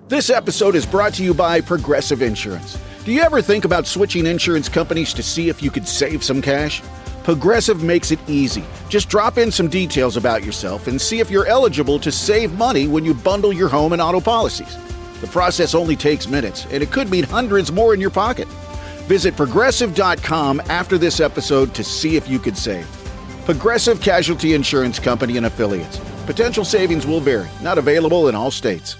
This episode is brought to you by Progressive Insurance. Do you ever think about switching insurance companies to see if you could save some cash? Progressive makes it easy. Just drop in some details about yourself and see if you're eligible to save money when you bundle your home and auto policies. The process only takes minutes, and it could mean hundreds more in your pocket. Visit Progressive.com after this episode to see if you could save. Progressive Casualty Insurance Company and Affiliates. Potential savings will vary. Not available in all states.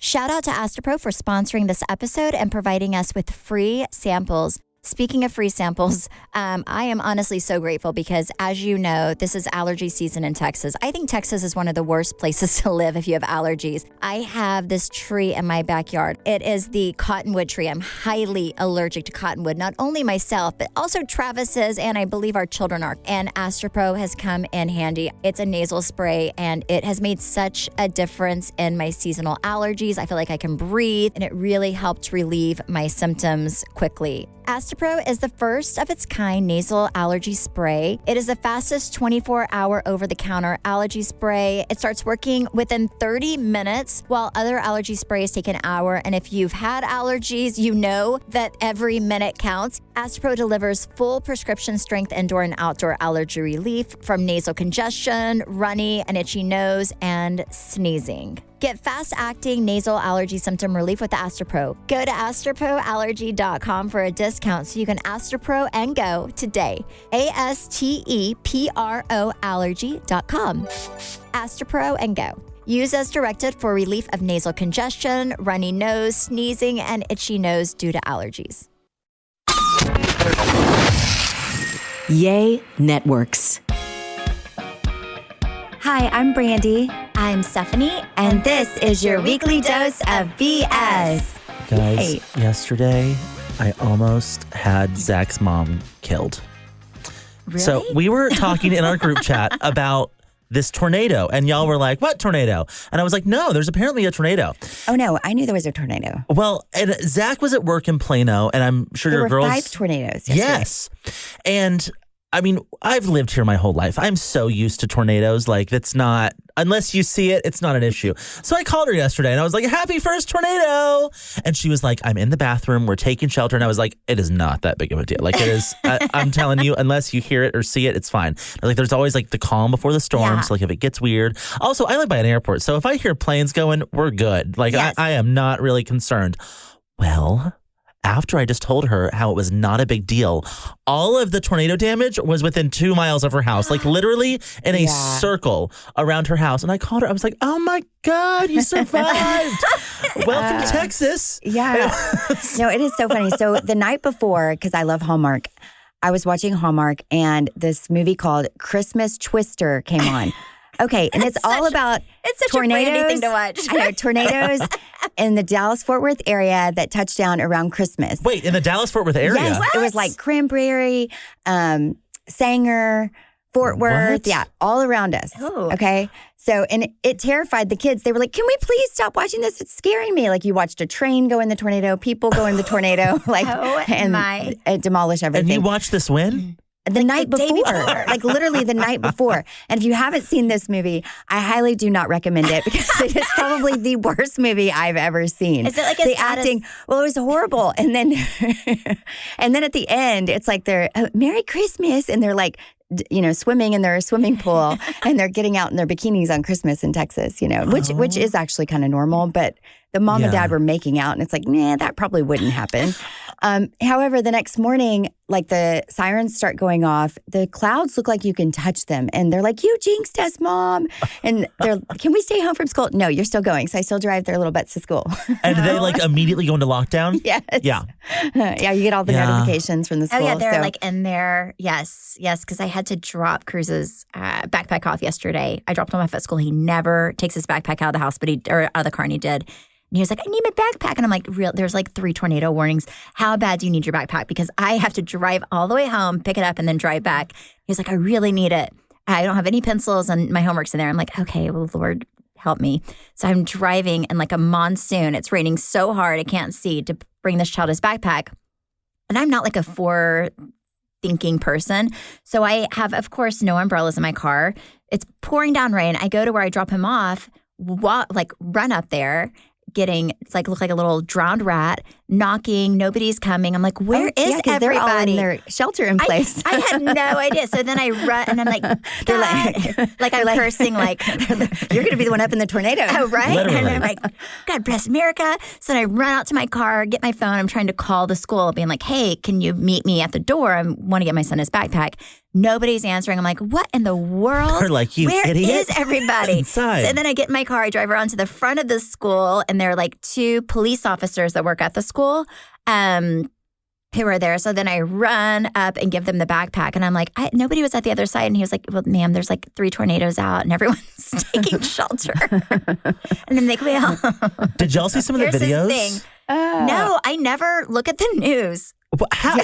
Shout out to Astapro for sponsoring this episode and providing us with free samples. Speaking of free samples, I am honestly so grateful because, as you know, this is allergy season in Texas. I think Texas is one of the worst places to live if you have allergies. I have this tree in my backyard. It is the cottonwood tree. I'm highly allergic to cottonwood, not only myself, but also Travis is, and I believe our children are. And Astapro has come in handy. It's a nasal spray, and it has made such a difference in my seasonal allergies. I feel like I can breathe, and it really helped relieve my symptoms quickly. Astapro is the first of its kind nasal allergy spray. It is the fastest 24-hour over-the-counter allergy spray. It starts working within 30 minutes, while other allergy sprays take an hour. And if you've had allergies, you know that every minute counts. Astapro delivers full prescription strength indoor and outdoor allergy relief from nasal congestion, runny and itchy nose, and sneezing. Get fast-acting nasal allergy symptom relief with Astapro. Go to astaproallergy.com for a discount so you can Astapro and go today. ASTEPRO allergy.com. Astapro and go. Use as directed for relief of nasal congestion, runny nose, sneezing, and itchy nose due to allergies. Yay Networks. Hi, I'm Brandi. I'm Stephanie, and this is your weekly dose of BS. Guys, yesterday I almost had Zach's mom killed. Really? So we were talking in our group chat about this tornado, and y'all were like, what tornado? And I was like, no, there's apparently a tornado. Oh, no, I knew there was a tornado. Well, and Zach was at work in Plano, and I'm sure there your girls. There were 5 tornadoes yesterday. Yes. And I mean, I've lived here my whole life. I'm so used to tornadoes. Like, that's not, unless you see it, it's not an issue. So I called her yesterday and I was like, happy first tornado. And she was like, I'm in the bathroom. We're taking shelter. And I was like, it is not that big of a deal. Like, it is, I'm telling you, unless you hear it or see it, it's fine. Like, there's always like the calm before the storm. Yeah. So like, if it gets weird. Also, I live by an airport. So if I hear planes going, we're good. Like, yes. I am not really concerned. Well, after I just told her how it was not a big deal, all of the tornado damage was within 2 miles of her house, like literally in a circle around her house. And I called her. I was like, oh, my God, you survived. Welcome to Texas. Yeah. No, it is so funny. So the night before, because I love Hallmark, I was watching Hallmark and this movie called Christmas Twister came on. Okay, and it's all about tornadoes. A Brandi thing to watch. I know, tornadoes in the Dallas-Fort Worth area that touched down around Christmas. Wait, in the Dallas-Fort Worth area? Yes, it was like Cranberry, Sanger, Fort Worth. What? Yeah, all around us. Oh. Okay, so, and it terrified the kids. They were like, can we please stop watching this? It's scaring me. Like, you watched a train go in the tornado, people go in the tornado, like, and demolish everything. And you watched this win? The night day before, before. like literally the night before. And if you haven't seen this movie, I highly do not recommend it because it is probably the worst movie I've ever seen. Is it like the acting? Well, it was horrible. And then, and then at the end, it's like they're Merry Christmas, and they're like, you know, swimming in their swimming pool, and they're getting out in their bikinis on Christmas in Texas. You know, which is actually kind of normal, but the mom and dad were making out, and it's like, nah, that probably wouldn't happen. However, the next morning, like the sirens start going off, the clouds look like you can touch them. And they're like, you jinxed us, Mom. And they're, can we stay home from school? No, you're still going. So I still drive their little butts to school. And they like immediately go into lockdown? Yes. Yeah. Yeah, you get all the notifications from the school. Oh, yeah, they're like in there. Yes, because I had to drop Cruz's backpack off yesterday. I dropped him off at school. He never takes his backpack out of the house, or out of the car, and he did. And he was like, I need my backpack. And I'm like, there's like 3 tornado warnings. How bad do you need your backpack? Because I have to drive all the way home, pick it up, and then drive back. He was like, I really need it. I don't have any pencils and my homework's in there. I'm like, okay, well, Lord, help me. So I'm driving in like a monsoon. It's raining so hard I can't see to bring this child his backpack. And I'm not like a forward-thinking person. So I have, of course, no umbrellas in my car. It's pouring down rain. I go to where I drop him off, run up there, getting, it's like, look like a little drowned rat, knocking, nobody's coming. I'm like, where is everybody? They're all in their shelter in place. I had no idea. So then I run and I'm like, God. like I'm cursing, like, you're going to be the one up in the tornado. Oh, right? Literally. And I'm like, God bless America. So then I run out to my car, get my phone. I'm trying to call the school, being like, hey, can you meet me at the door? I want to get my son his backpack. Nobody's answering. I'm like, what in the world? They're like, you Where idiot. is everybody? Inside. So then I get in my car, I drive around to the front of the school, and there are like 2 police officers that work at the school who are there. So then I run up and give them the backpack, and I'm like, nobody was at the other side. And he was like, well, ma'am, there's like 3 tornadoes out, and everyone's taking shelter. And I'm like, well. Did y'all see some of the Here's videos? this thing. No, I never look at the news. How?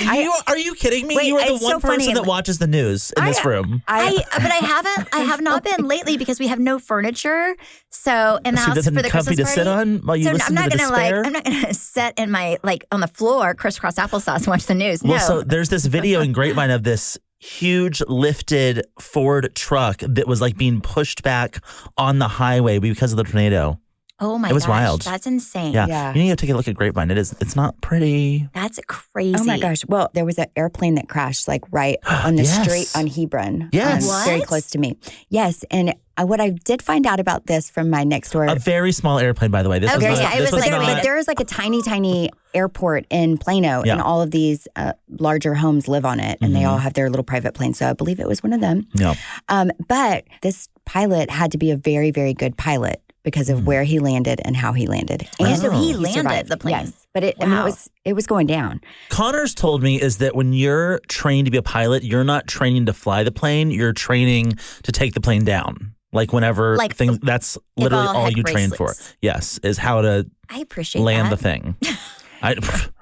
Are you kidding me? Wait, you are the it's one so funny. person that watches the news in this room. But I have not been lately because we have no furniture. So in the So house doesn't for the comfy Christmas to sit party. on while you So listen I'm not to the gonna despair? I'm not gonna sit in my on the floor, crisscross applesauce, and watch the news. Well, No. so there's this video in Grapevine of this huge lifted Ford truck that was like being pushed back on the highway because of the tornado. Oh my It was gosh, wild. that's insane. Yeah. You need to take a look at Grapevine. It's not pretty. That's crazy. Oh my gosh. Well, there was an airplane that crashed like right on the Yes. street on Hebron. Yes. Very What? close to me. Yes. And what I did find out about this from my Nextdoor. A very small airplane, by the way. This Okay, was yeah, not, it this was was like- not, But there is like a tiny airport in Plano, Yeah. and all of these larger homes live on it, and they all have their little private planes. So I believe it was one of them. no. But this pilot had to be a very, very good pilot because of where he landed and how he landed. Oh, And so he landed survived. the plane. Yes, but Wow. it was going down. Connor's told me is that when you're trained to be a pilot, you're not training to fly the plane. You're training to take the plane down. Like whenever Like, things, that's literally all all heck you train race for. loose. Yes, is how to I appreciate land that. the thing.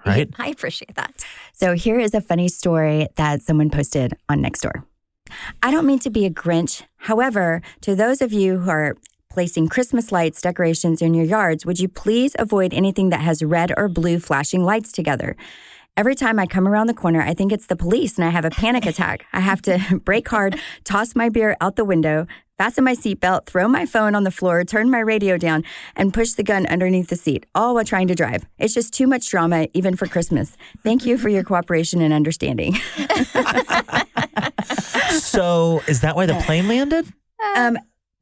Right? I appreciate that. So here is a funny story that someone posted on Nextdoor. I don't mean to be a Grinch. However, to those of you who are placing Christmas lights, decorations in your yards, would you please avoid anything that has red or blue flashing lights together? Every time I come around the corner, I think it's the police and I have a panic attack. I have to brake hard, toss my beer out the window, fasten my seatbelt, throw my phone on the floor, turn my radio down, and push the gun underneath the seat, all while trying to drive. It's just too much drama, even for Christmas. Thank you for your cooperation and understanding. So is that why the plane landed?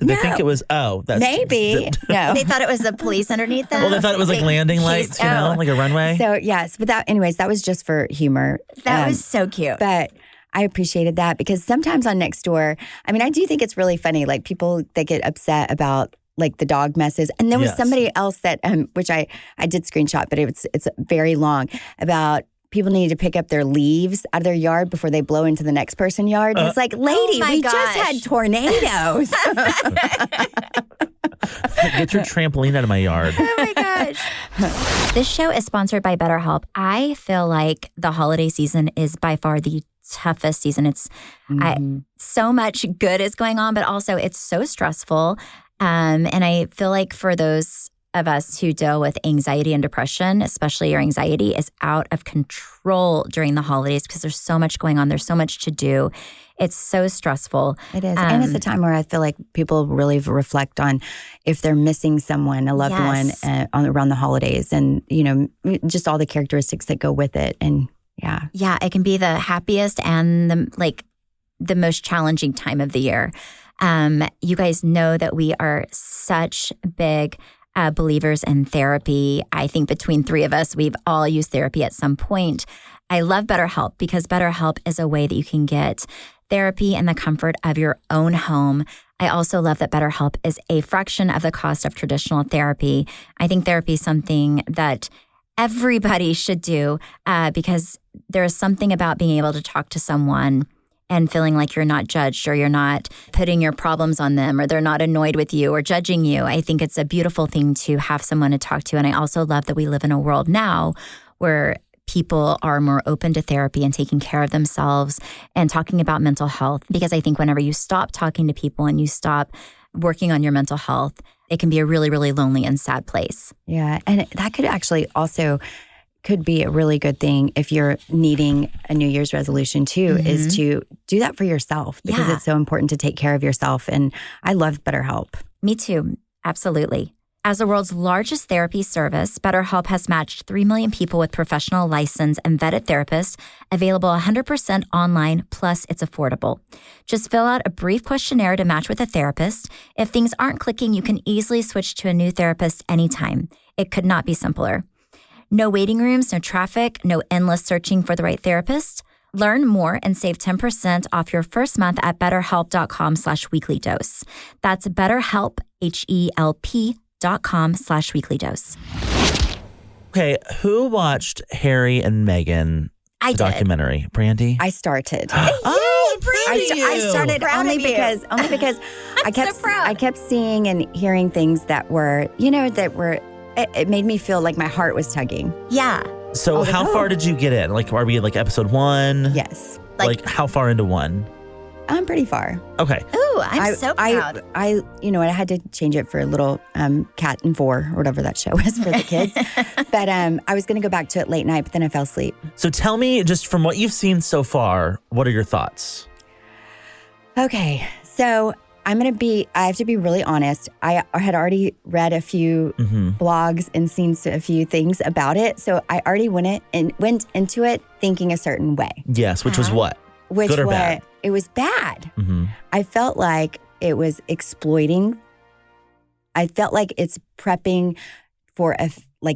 Did they think it was, that's Maybe. No. They thought it was the police underneath them. Well, they thought it was like landing lights, like a runway. So, yes. But that was just for humor. That was so cute. But I appreciated that because sometimes on Nextdoor, I mean, I do think it's really funny. Like people that get upset about like the dog messes. And there was Yes. somebody else that, which I did screenshot, but it's very long, about people need to pick up their leaves out of their yard before they blow into the next person's yard. And it's like, lady, my we just gosh. had tornadoes. Get your trampoline out of my yard. Oh my gosh. This show is sponsored by BetterHelp. I feel like the holiday season is by far the toughest season. It's so much good is going on, but also it's so stressful. And I feel like for those of us who deal with anxiety and depression, especially your anxiety is out of control during the holidays because there's so much going on. There's so much to do. It's so stressful. It is. And it's a time where I feel like people really reflect on if they're missing someone, a loved Yes. one around the holidays and, just all the characteristics that go with it. And yeah. Yeah, it can be the happiest and the most challenging time of the year. You guys know that we are such big believers in therapy. I think between 3 of us, we've all used therapy at some point. I love BetterHelp because BetterHelp is a way that you can get therapy in the comfort of your own home. I also love that BetterHelp is a fraction of the cost of traditional therapy. I think therapy is something that everybody should do because there is something about being able to talk to someone and feeling like you're not judged or you're not putting your problems on them or they're not annoyed with you or judging you. I think it's a beautiful thing to have someone to talk to. And I also love that we live in a world now where people are more open to therapy and taking care of themselves and talking about mental health. Because I think whenever you stop talking to people and you stop working on your mental health, it can be a really, really lonely and sad place. Yeah. And that could actually also could be a really good thing if you're needing a New Year's resolution too, is to do that for yourself because it's so important to take care of yourself. And I love BetterHelp. Me too. Absolutely. As the world's largest therapy service, BetterHelp has matched 3 million people with professional, licensed, and vetted therapists, available 100% online, plus it's affordable. Just fill out a brief questionnaire to match with a therapist. If things aren't clicking, you can easily switch to a new therapist anytime. It could not be simpler. No waiting rooms, no traffic, no endless searching for the right therapist. Learn more and save 10% off your first month at betterhelp.com/weeklydose. That's BetterHelp, HELP.com/weeklydose. Okay, who watched Harry and Meghan I did. documentary? Brandi? I started. Oh, I'm proud of you. I started Proud only of you. because so proud. I kept seeing and hearing things that were, it made me feel like my heart was tugging. Yeah. So how far did you get in? Like, are we like episode 1? Yes. Like how far into 1? I'm pretty far. Okay. Ooh, I'm so proud. I had to change it for a little Cat and 4 or whatever that show was for the kids. But I was going to go back to it late night, but then I fell asleep. So tell me, just from what you've seen so far, what are your thoughts? Okay. So I have to be really honest. I had already read a few blogs and seen a few things about it. So I already went into it thinking a certain way. Yes, which was what? Good or bad? It was bad. Mm-hmm. I felt like it was exploiting. I felt like it's prepping for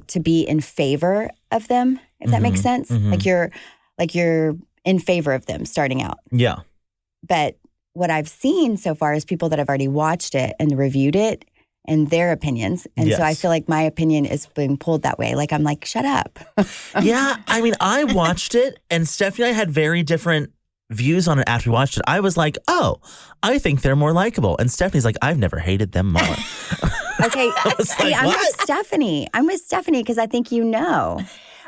to be in favor of them, if that makes sense. Mm-hmm. Like you're in favor of them starting out. Yeah. But what I've seen so far is people that have already watched it and reviewed it and their opinions. And so I feel like my opinion is being pulled that way. Like I'm like, shut up. Yeah. I mean, I watched it and Stephanie and I had very different views on it after we watched it. I was like, oh, I think they're more likable. And Stephanie's like, I've never hated them more. Okay. See, like, I'm what? with Stephanie. I'm with Stephanie because I think you know.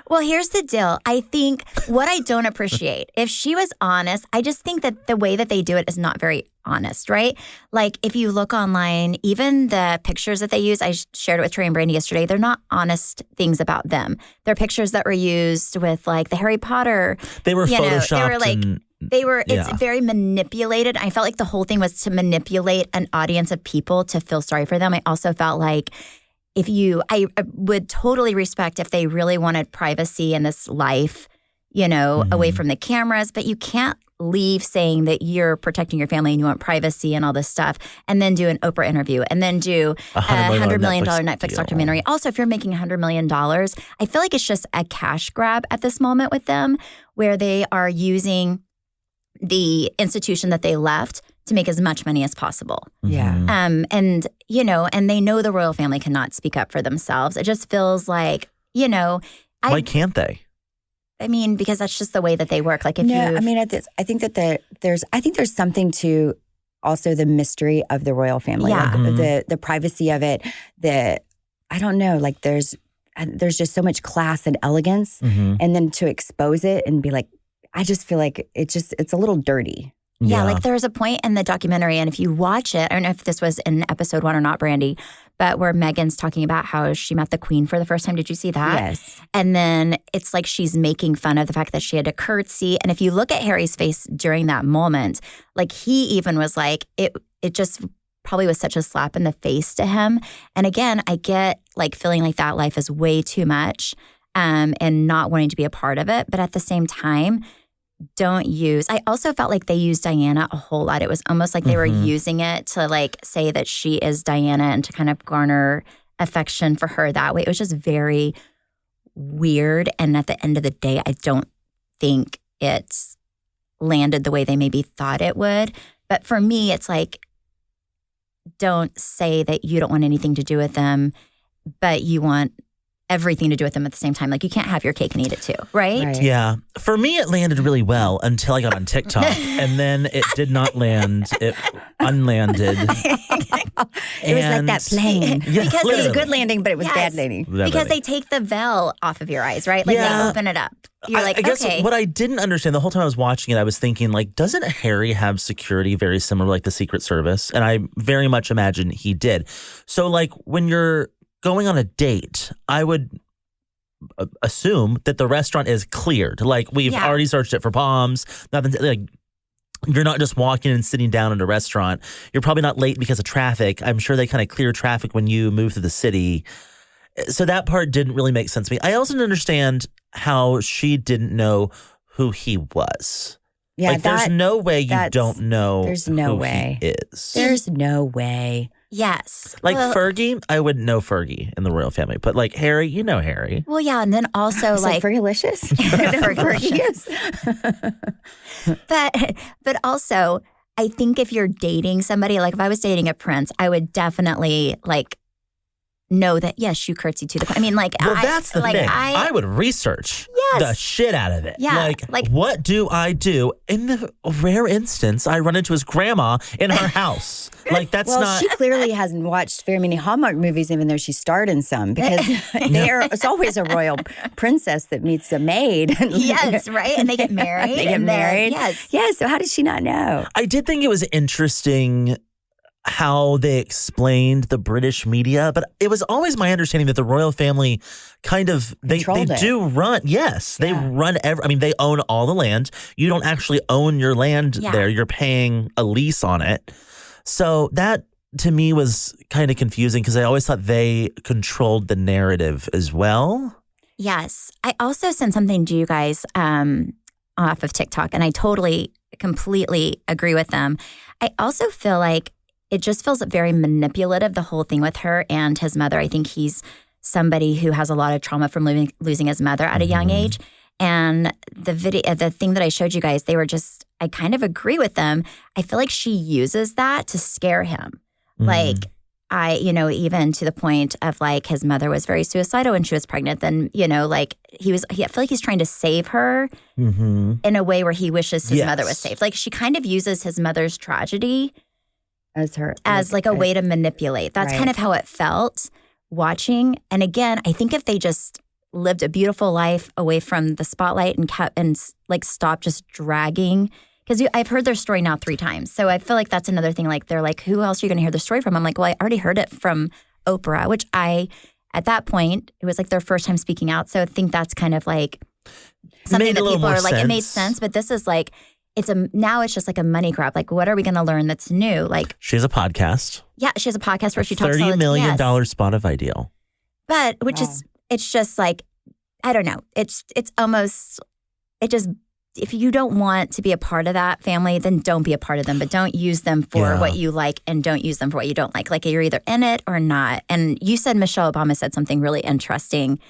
Well, here's the deal. I think what I don't appreciate, if she was honest, I just think that the way that they do it is not very honest, right? Like if you look online, even the pictures that they use, I shared it with Trey and Brandi yesterday, they're not honest things about them. They're pictures that were used with like the Harry Potter. They were photoshopped. They were like, it's yeah. very manipulated. I felt like the whole thing was to manipulate an audience of people to feel sorry for them. I also felt like I would totally respect if they really wanted privacy in this life, away from the cameras, but you can't leave saying that you're protecting your family and you want privacy and all this stuff, and then do an Oprah interview, and then do a $100 million Netflix documentary. Also, if you're making $100 million, I feel like it's just a cash grab at this moment with them, where they are using the institution that they left to make as much money as possible. Yeah. And they know the royal family cannot speak up for themselves. It just feels like, why can't they? I mean, because that's just the way that they work. Like if I think that there's something to also the mystery of the royal family. Yeah. Like the privacy of it, I don't know, like there's just so much class and elegance, and then to expose it and be like, I just feel like it's a little dirty. Yeah, like there was a point in the documentary, and if you watch it, I don't know if this was in episode 1 or not, Brandi, but where Meghan's talking about how she met the Queen for the first time. Did you see that? Yes. And then it's like she's making fun of the fact that she had to curtsy. And if you look at Harry's face during that moment, like he even was like, it just probably was such a slap in the face to him. And again, I get like feeling like that life is way too much and not wanting to be a part of it. But at the same time, I also felt like they used Diana a whole lot. It was almost like they were using it to like say that she is Diana and to kind of garner affection for her that way. It was just very weird. And at the end of the day, I don't think it's landed the way they maybe thought it would. But for me, it's like, don't say that you don't want anything to do with them, but you want everything to do with them at the same time. Like you can't have your cake and eat it too, right? Yeah. For me, it landed really well until I got on TikTok, and then it did not land. It unlanded. It was like that plane. Yeah, because it was a good landing, but it was bad landing. Because they take the veil off of your eyes, right? Like they open it up. You're like, I guess okay. What I didn't understand the whole time I was watching it, I was thinking, like, doesn't Harry have security very similar to like the Secret Service? And I very much imagine he did. So like when you're going on a date, I would assume that the restaurant is cleared. Like we've already searched it for bombs. Nothing. Like You're not just walking and sitting down at a restaurant. You're probably not late because of traffic. I'm sure they kind of clear traffic when you move through the city. So that part didn't really make sense to me. I also didn't understand how she didn't know who he was. Yeah, there's no way you don't know there's no who way. he is. There's no way. Yes. Fergie, I wouldn't know Fergie in the royal family. But like Harry, you know Harry. Well, yeah. And then also like Fergalicious. But also, I think if you're dating somebody, like if I was dating a prince, I would definitely like know that, yes, you curtsy to the. I mean, like, well, that's the thing. I would research the shit out of it. Yeah, like, what do I do? In the rare instance, I run into his grandma in her house. Like, that's not. She clearly hasn't watched very many Hallmark movies, even though she starred in some, because it's always a royal princess that meets a maid. Yes, right? And they get married. Yes. Yeah, so how did she not know? I did think it was interesting how they explained the British media, but it was always my understanding that the royal family kind of they do run. Yes, they run they own all the land. You don't actually own your land there. You're paying a lease on it. So that to me was kind of confusing because I always thought they controlled the narrative as well. Yes. I also sent something to you guys off of TikTok, and I completely agree with them. I also feel like it just feels very manipulative, the whole thing with her and his mother. I think he's somebody who has a lot of trauma from losing his mother at a young age. And the thing that I showed you guys, I kind of agree with them. I feel like she uses that to scare him. Like, even to the point of like his mother was very suicidal when she was pregnant. Then, like I feel like he's trying to save her in a way where he wishes his mother was saved. Like she kind of uses his mother's tragedy as like a way to manipulate. That's kind of how it felt watching. And again, I think if they just lived a beautiful life away from the spotlight and stopped just dragging, because I've heard their story now 3 times. So I feel like that's another thing. Like they're like, who else are you going to hear the story from? I'm like, well, I already heard it from Oprah, which at that point, it was like their first time speaking out. So I think that's kind of like something that people are like, it made sense. But this is like, now it's just like a money grab. Like, what are we going to learn that's new? Like, she has a podcast. Yeah, she has a podcast where she talks $30 million Spotify deal. But it's just like, I don't know. It's almost, if you don't want to be a part of that family, then don't be a part of them. But don't use them for what you like and don't use them for what you don't like. Like you're either in it or not. And you said Michelle Obama said something really interesting.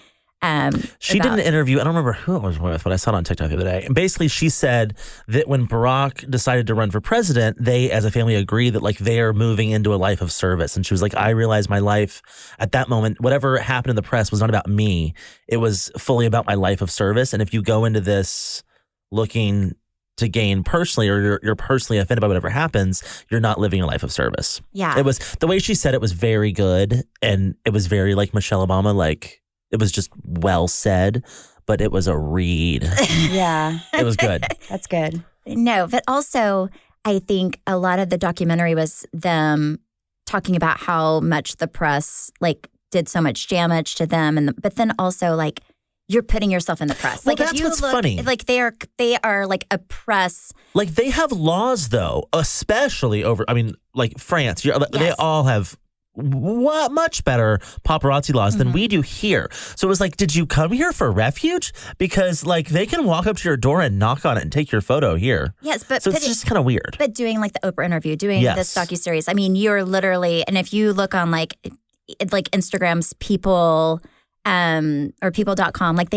She did an interview. I don't remember who it was with, but I saw it on TikTok the other day. And basically she said that when Barack decided to run for president, they as a family agreed that like they are moving into a life of service. And she was like, I realized my life at that moment, whatever happened in the press was not about me. It was fully about my life of service. And if you go into this looking to gain personally, or you're personally offended by whatever happens, you're not living a life of service. Yeah. It was the way she said it was very good. And it was very like Michelle Obama, like, it was just well said, but it was a read. Yeah. It was good. That's good. No, but also I think a lot of the documentary was them talking about how much the press like did so much damage to them, but then also like you're putting yourself in the press. Well, like that's if you what's look, funny. Like they are like a press. Like they have laws though, especially over. I mean, like France. They all have much better paparazzi laws than we do here. So it was like, did you come here for refuge? Because like they can walk up to your door and knock on it and take your photo here. Yes, but so it's just kind of weird. But doing like the Oprah interview, doing this docuseries, I mean, you're literally, and if you look on like Instagram's People or people.com, like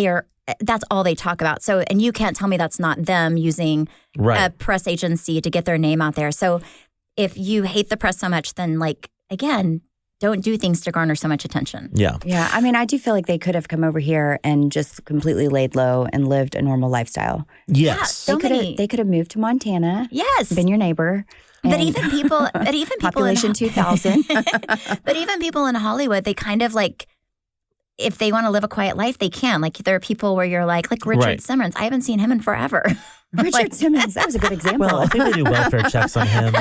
that's all they talk about. So, and you can't tell me that's not them using a press agency to get their name out there. So if you hate the press so much, then like, again, don't do things to garner so much attention. Yeah. Yeah. I mean, I do feel like they could have come over here and just completely laid low and lived a normal lifestyle. Yes. Yeah, they could have moved to Montana. Yes. Been your neighbor. But even people population 2,000. But even people in Hollywood, they kind of like, if they want to live a quiet life, they can. Like there are people where you're like Richard Simmons. I haven't seen him in forever. Richard Simmons, that was a good example. Well, I think they do welfare checks on him.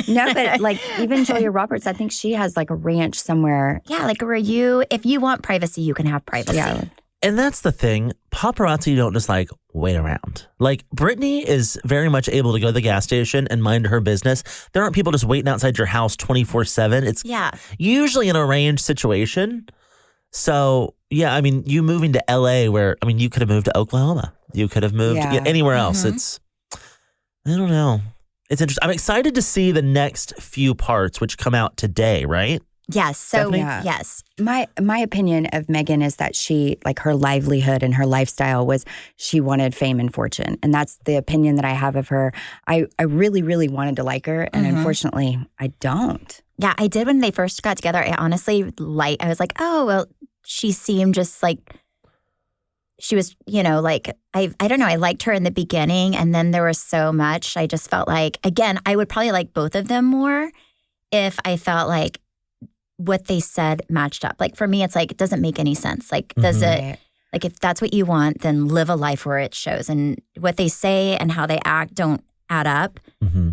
No, but like even Julia Roberts, I think she has like a ranch somewhere. Yeah, like if you want privacy, you can have privacy. Yeah. And that's the thing. Paparazzi don't just like wait around. Like Britney is very much able to go to the gas station and mind her business. There aren't people just waiting outside your house 24/7. It's usually an arranged situation. So, yeah, I mean, you moving to LA where, I mean, you could have moved to Oklahoma. You could have moved anywhere else. It's, I don't know. It's interesting. I'm excited to see the next few parts, which come out today, right? Yes. So, yes. My opinion of Megan is that she, like her livelihood and her lifestyle was she wanted fame and fortune. And that's the opinion that I have of her. I really, really wanted to like her. And unfortunately, I don't. Yeah, I did when they first got together. I honestly, I was like, oh, well, she seemed just like, she was, you know, like, I don't know. I liked her in the beginning. And then there was so much. I just felt like, again, I would probably like both of them more if I felt like what they said matched up. Like for me, it's like, it doesn't make any sense. Like, does it, like if that's what you want, then live a life where it shows. And what they say and how they act don't add up.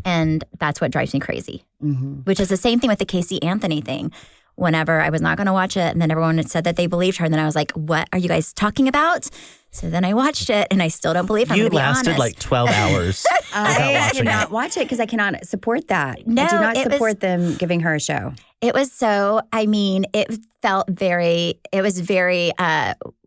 And that's what drives me crazy, which is the same thing with the Casey Anthony thing. Whenever I was not going to watch it, and then everyone had said that they believed her. And then I was like, what are you guys talking about? So then I watched it, and I still don't believe her. You lasted like 12 hours. I cannot watch it because I cannot support that. No, I do not support them giving her a show. It was so, I mean, it was very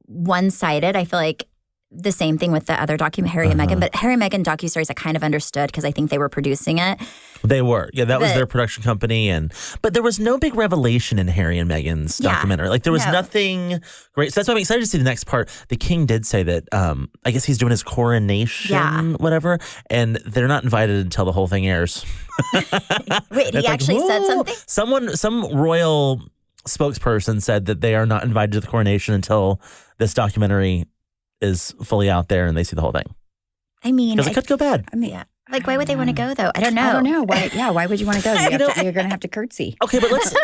one-sided. I feel like the same thing with the other Harry and Meghan. But Harry and Meghan docuseries I kind of understood because I think they were producing it. They were. Yeah, that was their production company. But there was no big revelation in Harry and Meghan's documentary. Like there was nothing great. So that's why I'm excited to see the next part. The king did say that, I guess he's doing his coronation, whatever. And they're not invited until the whole thing airs. Wait, he actually said something? Some royal spokesperson said that they are not invited to the coronation until this documentary is fully out there and they see the whole thing. I mean, because it could go bad. I mean, like, why would they want to go though? I don't know. Why? Yeah, why would you want to go? You're going to have to curtsy. Okay, but let's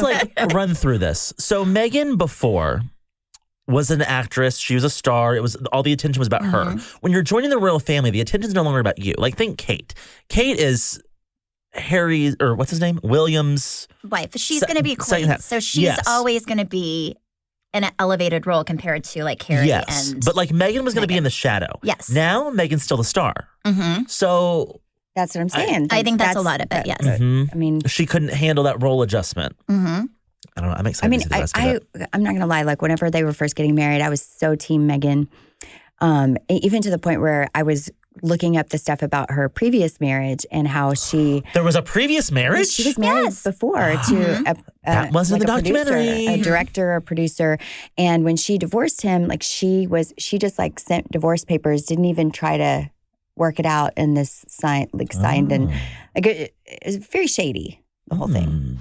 like run through this. So Meghan before was an actress. She was a star. It was all the attention was about her. When you're joining the royal family, the attention's no longer about you. Like think Kate. Kate is Harry, or what's his name? William's wife. She's going to be queen, so she's always going to be in an elevated role compared to like Harry. Yes, but like Meghan was going to be in the shadow. Yes. Now Meghan's still the star. So that's what I'm saying. I think that's a lot of it. Yes. I mean, she couldn't handle that role adjustment. I don't know. I'm excited. To see the rest of it. I'm not going to lie. Like whenever they were first getting married, I was so team Meghan. Even to the point where I was looking up the stuff about her previous marriage and how there was a previous marriage? She was married before to that wasn't like the documentary. A director, a producer. And when she divorced him, like she just like sent divorce papers, didn't even try to work it out, and this signed and like it was very shady, the whole thing.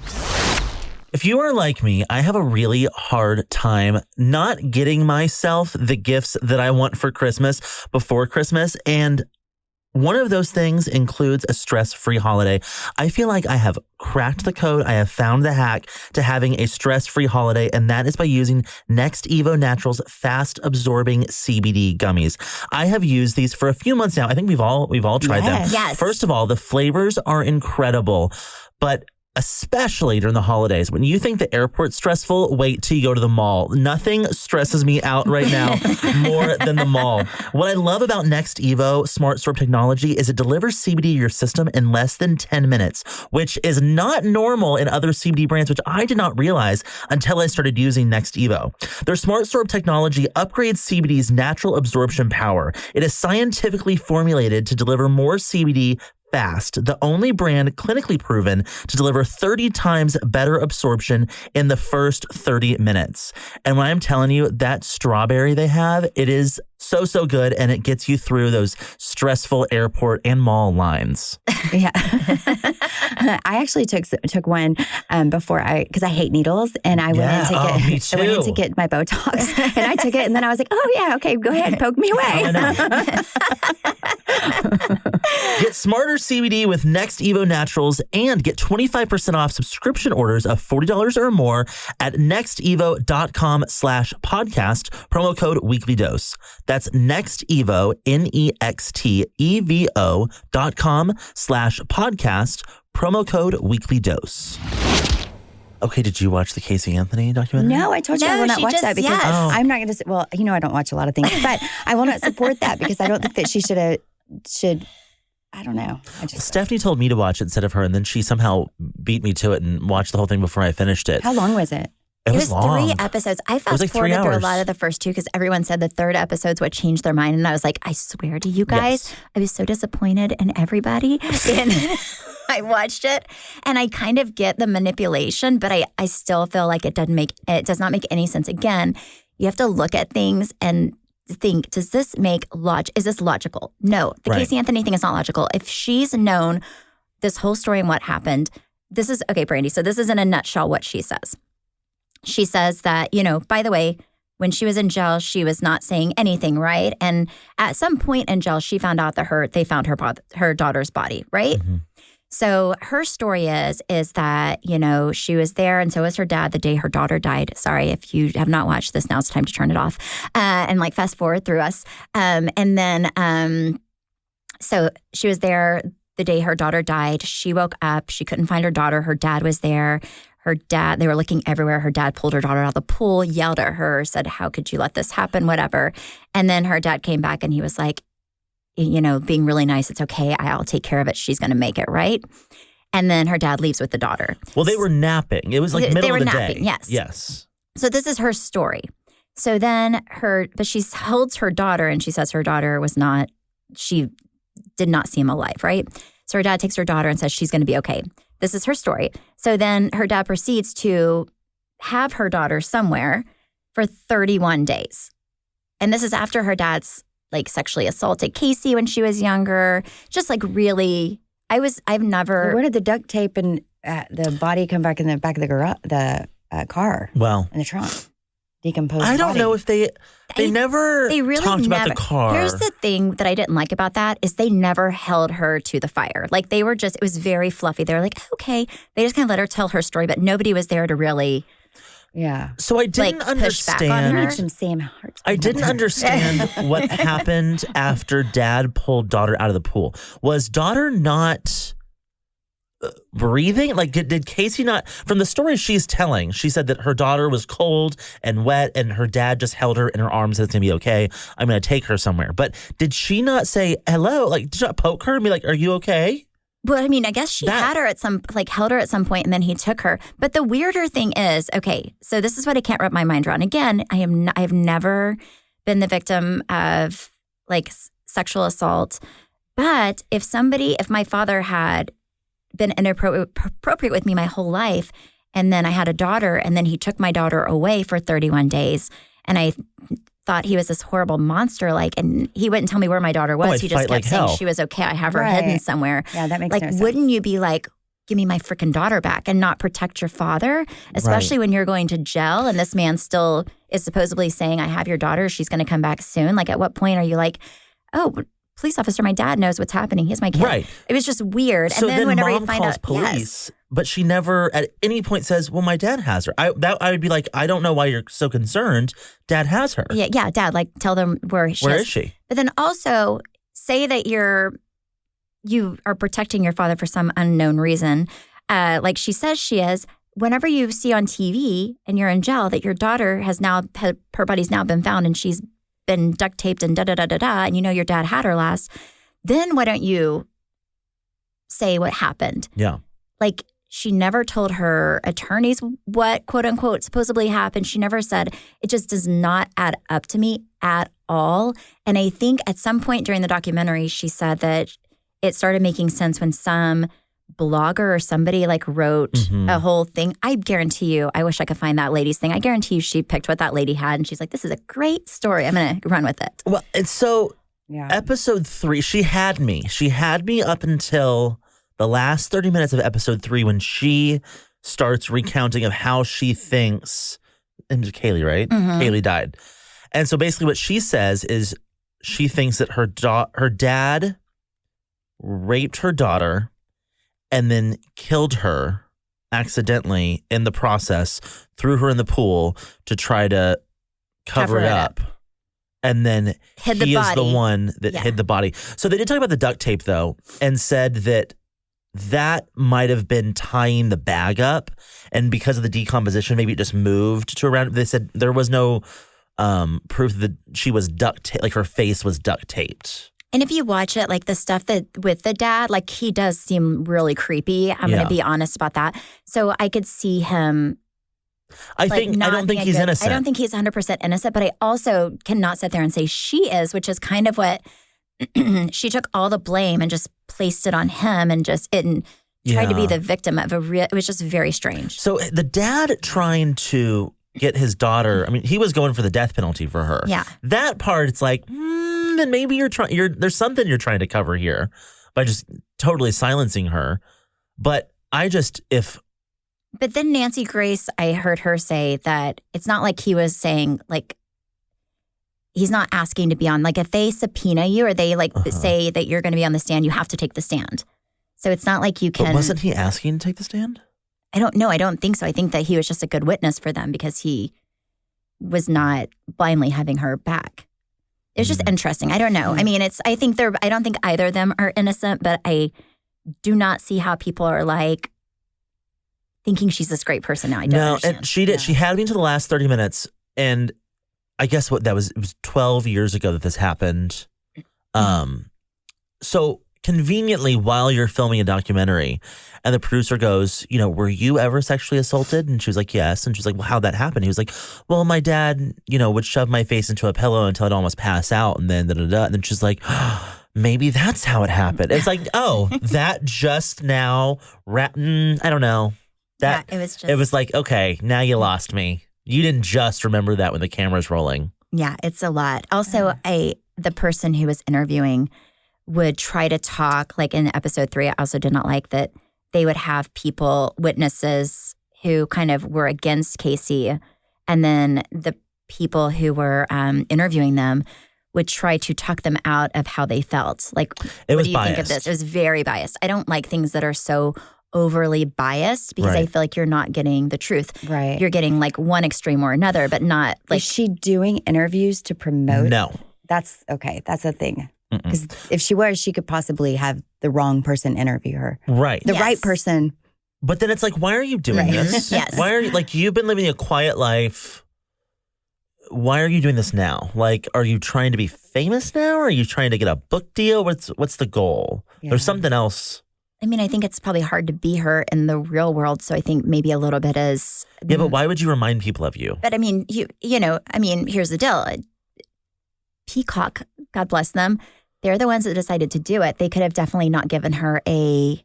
If you are like me, I have a really hard time not getting myself the gifts that I want for Christmas before Christmas. And one of those things includes a stress-free holiday. I feel like I have cracked the code. I have found the hack to having a stress-free holiday, and that is by using Next Evo Naturals fast-absorbing CBD gummies. I have used these for a few months now. I think we've all tried them. Yes. First of all, the flavors are incredible, but especially during the holidays. When you think the airport's stressful, wait till you go to the mall. Nothing stresses me out right now more than the mall. What I love about Next Evo Smart Storage technology is it delivers CBD to your system in less than 10 minutes, which is not normal in other CBD brands, which I did not realize until I started using Next Evo. Their Smart Storage technology upgrades CBD's natural absorption power. It is scientifically formulated to deliver more CBD fast, the only brand clinically proven to deliver 30 times better absorption in the first 30 minutes. And when I'm telling you that strawberry they have, it is so good, and it gets you through those stressful airport and mall lines. Yeah. I actually took one before because I hate needles, and I went in to get my Botox, and I took it, and then I was like, oh yeah, okay, go ahead, poke me away. Get smarter CBD with Next Evo Naturals and get 25% off subscription orders of $40 or more at nextevo.com/podcast, promo code weekly dose. That's Nextevo, NEXTEVO.com/podcast, promo code weekly dose. Okay, did you watch the Casey Anthony documentary? No, I told you I will not she watch just- that because yes. Oh. I'm not going to. Well, I don't watch a lot of things, but I will not support that because I don't think that she should. I don't know. Stephanie told me to watch it instead of her, and then she somehow beat me to it and watched the whole thing before I finished it. How long was it? It was long. 3 episodes. I fast like 3 forwarded through a hours. lot of the first 2 because everyone said the third episode's what changed their mind. And I was like, I swear to you guys, Yes. I was so disappointed in everybody. And I watched it and I kind of get the manipulation, but I still feel like it does not make any sense. Again, you have to look at things and think, is this logical? No, the Right. Casey Anthony thing is not logical. If she's known this whole story and what happened, this is, okay, Brandi, so this is in a nutshell what she says. She says that, by the way, when she was in jail, she was not saying anything, right? And at some point in jail, she found out that they found her daughter's body, right? Mm-hmm. So her story is that, she was there and so was her dad the day her daughter died. Sorry, if you have not watched this, now it's time to turn it off and fast forward through us. And then, so she was there the day her daughter died. She woke up. She couldn't find her daughter. Her dad was there. They were looking everywhere. Her dad pulled her daughter out of the pool, yelled at her, said, how could you let this happen, whatever. And then her dad came back and he was like, being really nice. It's okay. I'll take care of it. She's going to make it, right? And then her dad leaves with the daughter. Well, they were napping. It was like middle of the day. Yes. Yes. So this is her story. So then but she holds her daughter and she says her daughter she did not seem alive, right? So her dad takes her daughter and says she's going to be okay. This is her story. So then her dad proceeds to have her daughter somewhere for 31 days. And this is after her dad's sexually assaulted Casey when she was younger. Just really, I've never. Where did the duct tape and the body come back in the back of the car? Well, in the trunk. Decomposed I don't body. know if they never really talked about the never. car. Here's the thing that I didn't like about that is they never held her to the fire. They were it was very fluffy. They were like, okay. They just kind of let her tell her story, but nobody was there to really. Yeah. So I didn't push back on understand. her. Need some Sam Hart. I didn't understand what happened after dad pulled daughter out of the pool. Was daughter not breathing? Did Casey not? From the story she's telling, she said that her daughter was cold and wet and her dad just held her in her arms and said, it's going to be okay. I'm going to take her somewhere. But did she not say hello? Did you not poke her and be like, are you okay? Well, I mean, I guess she had her at held her at some point and then he took her. But the weirder thing is, okay, so this is what I can't wrap my mind around. Again, I have never been the victim of sexual assault. But if my father had been inappropriate with me my whole life, and then I had a daughter, and then he took my daughter away for 31 days, and I thought he was this horrible monster, and he wouldn't tell me where my daughter was. He just kept saying she was okay. I have her hidden somewhere. Yeah, that makes no sense. Wouldn't you be give me my freaking daughter back and not protect your father, especially when you're going to jail and this man still is supposedly saying, I have your daughter. She's going to come back soon. At what point are you oh, police officer, my dad knows what's happening. He's my kid. Right. It was just weird. So and then whenever mom you find calls out, police, but she never at any point says, well, my dad has her. I would be like, I don't know why you're so concerned. Dad has her. Yeah, dad, tell them where she is. Is she? But then also say that you are protecting your father for some unknown reason. She says she is. Whenever you see on TV and you're in jail that your daughter her body's now been found and she's been duct taped and da-da-da-da-da, and your dad had her last, then why don't you say what happened? Yeah. She never told her attorneys what, quote unquote, supposedly happened. She never said, it just does not add up to me at all. And I think at some point during the documentary, she said that it started making sense when some blogger or somebody wrote a whole thing. I guarantee you, I wish I could find that lady's thing. I guarantee you she picked what that lady had and she's like, this is a great story. I'm going to run with it. Well, and so episode 3, she had me up until the last 30 minutes of episode 3 when she starts recounting of how she thinks, and Kaylee, right? Mm-hmm. Kaylee died. And so basically what she says is she thinks that her dad raped her daughter and then killed her accidentally in the process, threw her in the pool to try to cover it up. And then he is the one that hid the body. So they did talk about the duct tape, though, and said that that might have been tying the bag up. And because of the decomposition, maybe it just moved to around. They said there was no proof that she was like her face was duct taped. And if you watch it, like the stuff that with the dad, like he does seem really creepy. I'm going to be honest about that. So I could see him. I don't think he's innocent. I don't think he's 100% innocent, but I also cannot sit there and say she is, which is kind of what she took all the blame and just placed it on him and tried to be the victim of it was just very strange. So the dad trying to get his daughter, I mean, he was going for the death penalty for her. Yeah. That part, it's like, then maybe there's something you're trying to cover here by just totally silencing her. But But then Nancy Grace, I heard her say that it's not like he was saying, like, he's not asking to be on. Like, if they subpoena you or they, say that you're going to be on the stand, you have to take the stand. So it's not like you can. But wasn't he asking to take the stand? I don't know. I don't think so. I think that he was just a good witness for them because he was not blindly having her back. It's just interesting. I don't know. I mean, I don't think either of them are innocent, but I do not see how people are like, thinking she's this great person now. I don't understand. And she did. Yeah. She had me to the last 30 minutes, and I guess it was 12 years ago that this happened. So conveniently, while you're filming a documentary, and the producer goes, were you ever sexually assaulted? And she was like, yes. And she's like, well, how'd that happen? He was like, well, my dad, would shove my face into a pillow until I'd almost pass out, and then da-da-da. And then she's like, maybe that's how it happened. It's like, oh, that just now, I don't know. It was like, okay, now you lost me. You didn't just remember that when the camera's rolling. Yeah, it's a lot. Also, the person who was interviewing would try to talk, like in episode 3, I also did not like that they would have witnesses who kind of were against Casey, and then the people who were interviewing them would try to talk them out of how they felt. Like, what do you think of this? It was very biased. I don't like things that are so overly biased because I feel like you're not getting the truth. Right. You're getting like one extreme or another, but not like. Is she doing interviews to promote? No. That's okay. That's a thing. Because if she was, she could possibly have the wrong person interview her. Right. The right person. But then it's like, why are you doing this? Yes. Why are you, like, you've been living a quiet life. Why are you doing this now? Like, are you trying to be famous now? Or are you trying to get a book deal? What's the goal? Yeah. There's something else. I mean, I think it's probably hard to be her in the real world. So I think maybe a little bit is. Yeah, but why would you remind people of you? But I mean, here's the deal. Peacock, God bless them. They're the ones that decided to do it. They could have definitely not given her a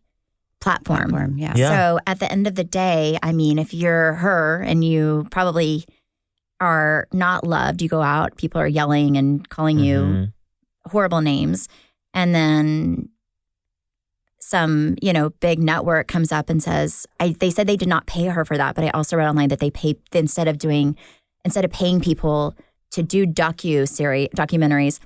platform. Yeah. So at the end of the day, I mean, if you're her and you probably are not loved, you go out, people are yelling and calling you horrible names. And then some, big network comes up and says, they said they did not pay her for that. But I also read online that they paid, instead of paying people to do documentaries,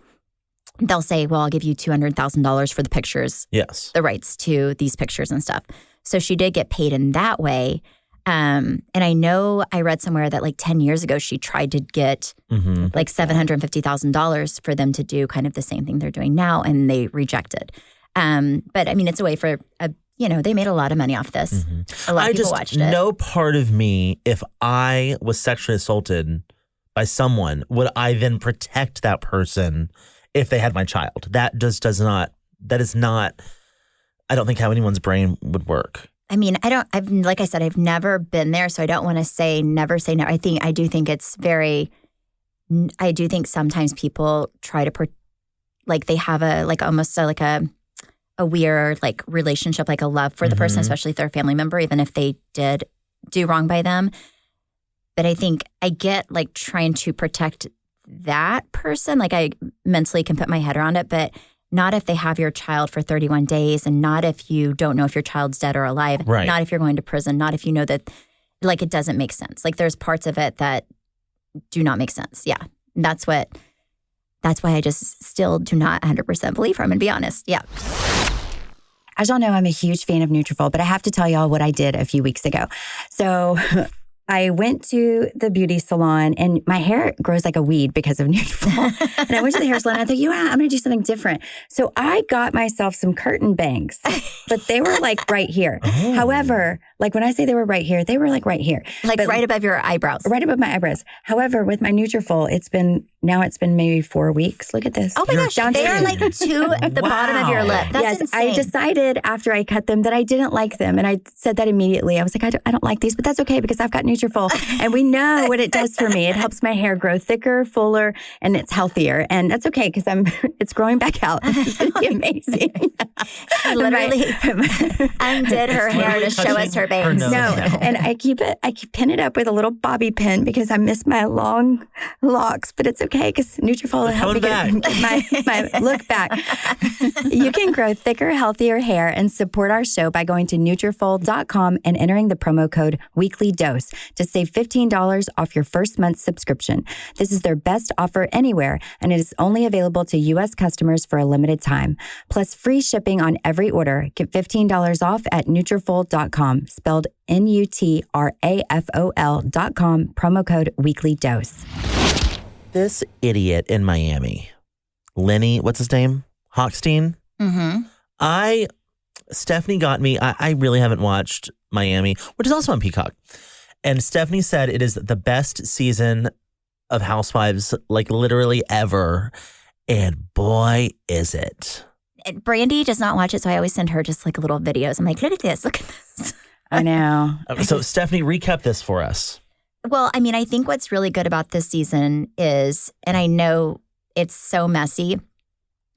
they'll say, well, I'll give you $200,000 for the pictures. Yes. The rights to these pictures and stuff. So she did get paid in that way. And I know I read somewhere that like 10 years ago, she tried to get like $750,000 for them to do kind of the same thing they're doing now. And they rejected. But I mean, it's a way for, they made a lot of money off this. A lot of people watched it. No part of me, if I was sexually assaulted by someone, would I then protect that person if they had my child? That is not, I don't think how anyone's brain would work. I mean, like I said, I've never been there, so I don't want to say never say never. I do think sometimes people try to, like they have a weird like relationship, like a love for the person, especially if they're a family member, even if they did do wrong by them. But I think I get like trying to protect that person. Like I mentally can put my head around it, but not if they have your child for 31 days and not if you don't know if your child's dead or alive. Right. Not if you're going to prison. Not if you know that, like, it doesn't make sense. Like there's parts of it that do not make sense. Yeah. That's why I just still do not 100% believe her. I'm going to be honest. Yeah. As y'all know, I'm a huge fan of Nutrafol, but I have to tell y'all what I did a few weeks ago. So I went to the beauty salon and my hair grows like a weed because of Nutrafol. And I went to the hair salon and I thought, I'm going to do something different. So I got myself some curtain bangs, but they were like right here. Oh. However, like when I say they were right here, they were like right here. Like But right above your eyebrows. right above my eyebrows. However, with my Nutrafol, it's been maybe 4 weeks. Look at this. Oh my gosh, Down they to- are like to the bottom of your lip. That's yes, insane. I decided after I cut them that I didn't like them. And I said that immediately. I was like, I don't like these, but that's okay because I've got Nutrafol. And we know what it does for me. It helps my hair grow thicker, fuller, and it's healthier. And that's okay because it's growing back out. It's going to be amazing. She literally undid her hair to show us her bangs. nose. No, and I pin it up with a little bobby pin because I miss my long locks, but it's okay because Nutrafol will help me get my look back. You can grow thicker, healthier hair and support our show by going to Nutrafol.com and entering the promo code WeeklyDose to save $15 off your first month's subscription. This is their best offer anywhere, and it is only available to U.S. customers for a limited time. Plus free shipping on every order. Get $15 off at Nutrafol.com, spelled Nutrafol.com, promo code WeeklyDose. This idiot in Miami, Lenny, what's his name? Hochstein? Mm-hmm. Stephanie got me. I really haven't watched Miami, which is also on Peacock. And Stephanie said it is the best season of Housewives, like literally ever. And boy, is it. Brandi does not watch it, so I always send her just like little videos. I'm like, look at this, look at this. I know. So Stephanie, recap this for us. Well, I mean, I think what's really good about this season is, and I know it's so messy,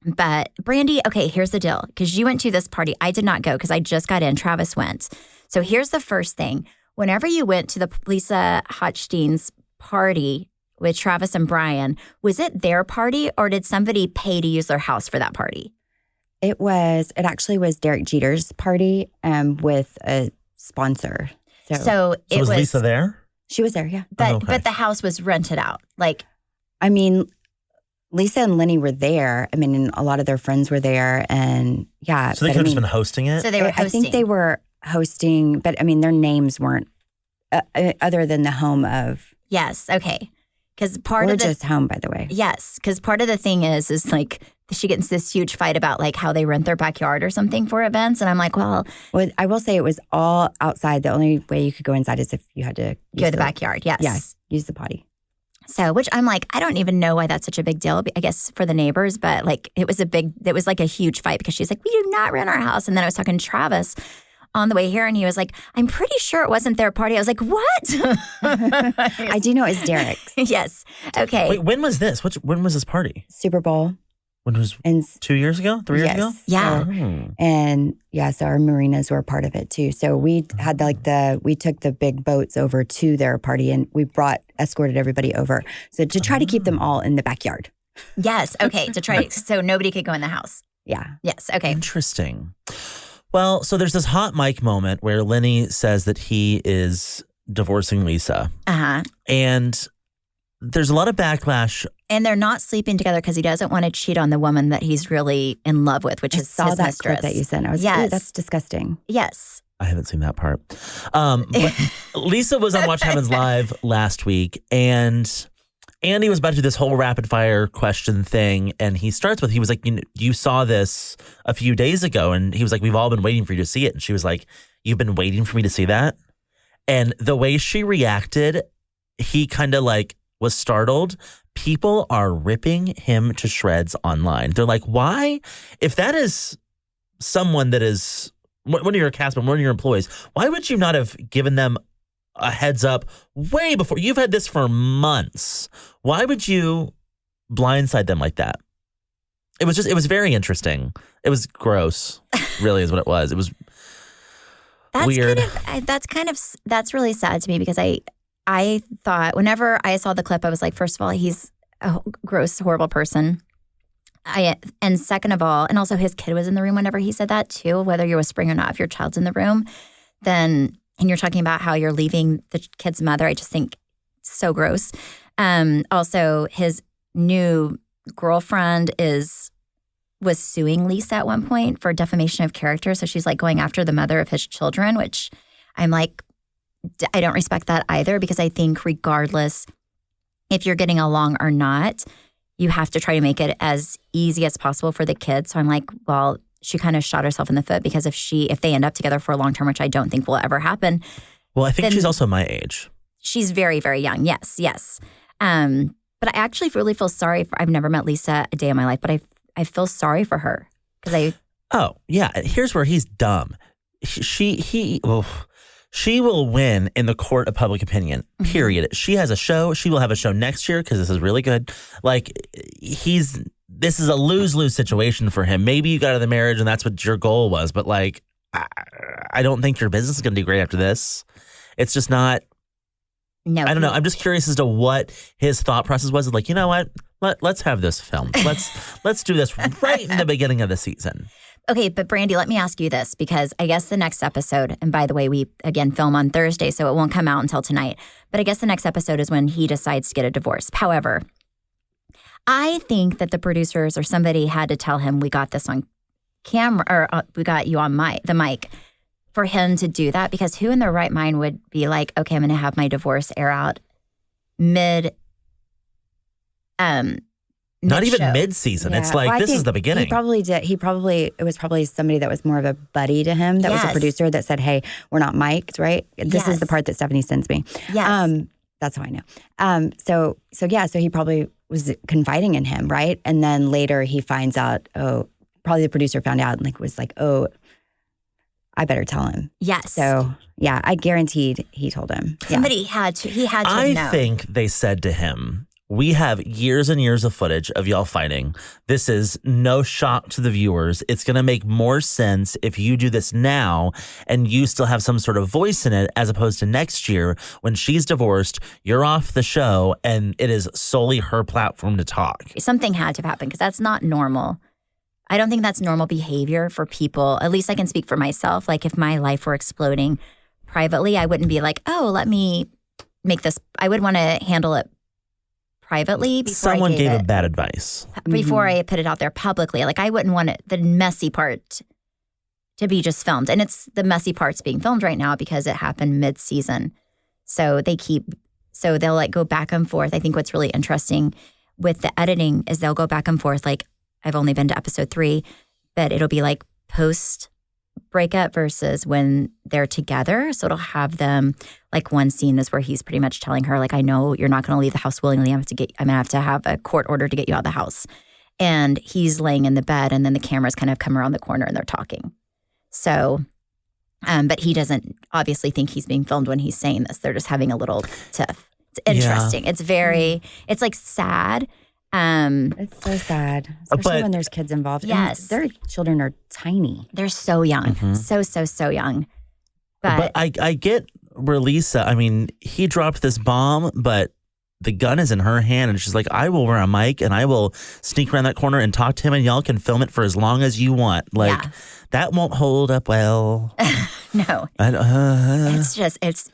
but Brandi, okay, here's the deal. Because you went to this party. I did not go because I just got in. Travis went. So here's the first thing. Whenever you went to the Lisa Hochstein's party with Travis and Brian, was it their party or did somebody pay to use their house for that party? It actually was Derek Jeter's party with a sponsor. So it was Lisa there? She was there, yeah. But okay. but the house was rented out. Like, I mean, Lisa and Lenny were there. I mean, and a lot of their friends were there. And yeah. So they could have just been hosting it? so they were hosting. I think they were hosting, but I mean, their names weren't other than the home of. Yes, okay. Because part of the just home, by the way. Yes, because part of the thing is like she gets this huge fight about like how they rent their backyard or something for events, and I'm like, well, I will say it was all outside. The only way you could go inside is if you had to go to the backyard. Yes, yes, use the potty. So, which I'm like, I don't even know why that's such a big deal. I guess for the neighbors, but like it was like a huge fight because she's like, we do not rent our house, and then I was talking to Travis on the way here, and he was like, I'm pretty sure it wasn't their party. I was like, what? I do know it's Derek's. Yes. Okay. Wait, when was this? When was this party? Super Bowl. When was And 2 years ago? 3 years ago? Yeah. And yeah, so our marinas were part of it too. So we had we took the big boats over to their party and we escorted everybody over. So to try to keep them all in the backyard. Yes. Okay. To try so nobody could go in the house. Yeah. Yes. Okay. Interesting. Well, so there's this hot mic moment where Lenny says that he is divorcing Lisa. Uh-huh. And there's a lot of backlash. And they're not sleeping together because he doesn't want to cheat on the woman that he's really in love with, which is saw his that mistress. clip that you sent. I was Yes. like, that's disgusting. Yes. I haven't seen that part. But Lisa was on Watch Happens Live last week, and Andy was about to do this whole rapid fire question thing. And he was like, you saw this a few days ago. And he was like, we've all been waiting for you to see it. And she was like, you've been waiting for me to see that? And the way she reacted, he kind of like was startled. People are ripping him to shreds online. They're like, why? If that is someone that is one of your cast members, one of your employees, why would you not have given them a heads up way before? You've had this for months. Why would you blindside them like that? It was very interesting. It was gross, really is what it was. It was weird. That's really sad to me because I thought whenever I saw the clip, I was like, first of all, he's a gross, horrible person. And second of all, and also his kid was in the room whenever he said that too, whether you're whispering or not, if your child's in the room, then, and you're talking about how you're leaving the kid's mother, I just think so gross. Also, his new girlfriend was suing Lisa at one point for defamation of character. So she's like going after the mother of his children, which I'm like, I don't respect that either, because I think regardless if you're getting along or not, you have to try to make it as easy as possible for the kids. So I'm like, well, she kind of shot herself in the foot, because if they end up together for a long term, which I don't think will ever happen. Well, I think she's also my age. She's very, very young. Yes. But I actually really feel sorry I've never met Lisa a day in my life, but I feel sorry for her because Oh, yeah. Here's where he's dumb. She will win in the court of public opinion, period. She has a show. She will have a show next year because this is really good. Like, this is a lose-lose situation for him. Maybe you got out of the marriage and that's what your goal was, but like, I don't think your business is going to do great after this. It's just not. No, I don't know. I'm just curious as to what his thought process was. Like, you know what? Let's have this filmed. Let's do this right in the beginning of the season. Okay, but Brandi, let me ask you this, because I guess the next episode, and by the way, we again film on Thursday, so it won't come out until tonight. But I guess the next episode is when he decides to get a divorce. However, I think that the producers or somebody had to tell him, we got this on camera, or we got you on the mic, for him to do that, because who in their right mind would be like, okay, I'm going to have my divorce air out Not even mid-season. Yeah. It's like, Well, this is the beginning. He probably did. It was probably somebody that was more of a buddy to him, that was a producer that said, hey, we're not mic'd, right? This is the part that Stephanie sends me. Yes. That's how I know. So he probably was confiding in him, right? And then later he finds out, probably the producer found out and was like, I better tell him. Yes. So, yeah, I guaranteed he told him. Somebody had to know. I think they said to him, we have years and years of footage of y'all fighting. This is no shock to the viewers. It's going to make more sense if you do this now and you still have some sort of voice in it, as opposed to next year when she's divorced, you're off the show, and it is solely her platform to talk. Something had to happen, because that's not normal. I don't think that's normal behavior for people. At least I can speak for myself. Like, if my life were exploding privately, I wouldn't be like, let me make this. I would want to handle it privately before someone I gave a bad advice. Before I put it out there publicly. Like, I wouldn't want the messy part to be just filmed. And it's the messy parts being filmed right now because it happened mid-season. So they'll like go back and forth. I think what's really interesting with the editing is they'll go back and forth. Like, I've only been to episode 3, but it'll be like post breakup versus when they're together. So it'll have them, like, one scene is where he's pretty much telling her, like, I know you're not going to leave the house willingly. I'm going to have to have a court order to get you out of the house. And he's laying in the bed, and then the cameras kind of come around the corner and they're talking. So, but he doesn't obviously think he's being filmed when he's saying this. They're just having a little tiff. It's interesting. Yeah. It's like sad. It's so sad, especially when there's kids involved. Yes. And their children are tiny. They're so young. Mm-hmm. So young. But I get where Lisa, I mean, he dropped this bomb, but the gun is in her hand, and she's like, I will wear a mic and I will sneak around that corner and talk to him, and y'all can film it for as long as you want. Like, that won't hold up well. No. It's just, it's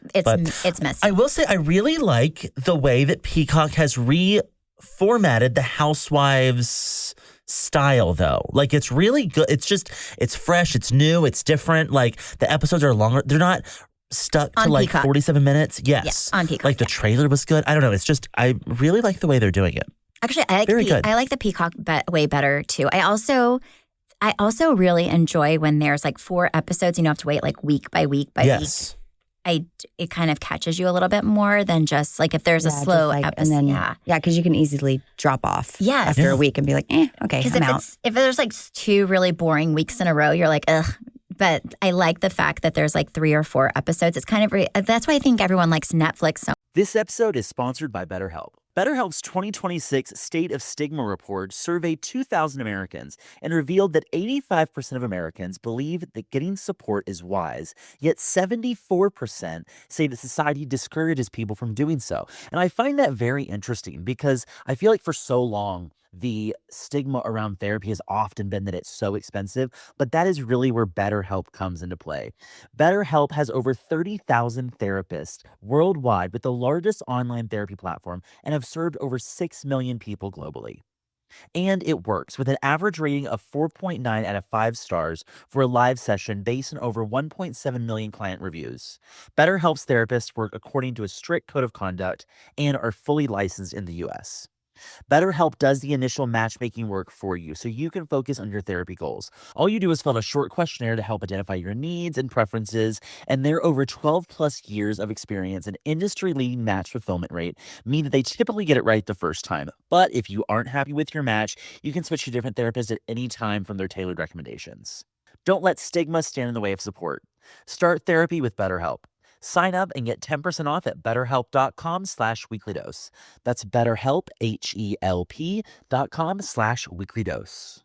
messy. I will say, I really like the way that Peacock has reformatted the Housewives style, though. Like, it's really good. It's fresh, it's new, it's different. Like, the episodes are longer. They're not stuck to like Peacock. 47 minutes. Yes. On Peacock. Like, the trailer was good. I don't know. It's just, I really like the way they're doing it. Actually, I like the Peacock way better too. I also really enjoy when there's like 4 episodes. You don't have to wait like week by week by week. It kind of catches you a little bit more than just like if there's a slow episode. And then, because you can easily drop off after a week and be like, okay, I'm out. If there's like 2 really boring weeks in a row, you're like, ugh. But I like the fact that there's like 3 or 4 episodes. It's kind of, that's why I think everyone likes Netflix so. This episode is sponsored by BetterHelp. BetterHelp's 2026 State of Stigma report surveyed 2,000 Americans and revealed that 85% of Americans believe that getting support is wise, yet 74% say that society discourages people from doing so. And I find that very interesting because I feel like for so long, the stigma around therapy has often been that it's so expensive, but that is really where BetterHelp comes into play. BetterHelp has over 30,000 therapists worldwide with the largest online therapy platform and have served over 6 million people globally. And it works with an average rating of 4.9 out of 5 stars for a live session based on over 1.7 million client reviews. BetterHelp's therapists work according to a strict code of conduct and are fully licensed in the U.S. BetterHelp does the initial matchmaking work for you so you can focus on your therapy goals. All you do is fill out a short questionnaire to help identify your needs and preferences, and their over 12 plus years of experience and industry-leading match fulfillment rate mean that they typically get it right the first time. But if you aren't happy with your match, you can switch to different therapists at any time from their tailored recommendations. Don't let stigma stand in the way of support. Start therapy with BetterHelp. Sign up and get 10% off at betterhelp.com/weeklydose. That's BetterHelp, HELP.com/weeklydose.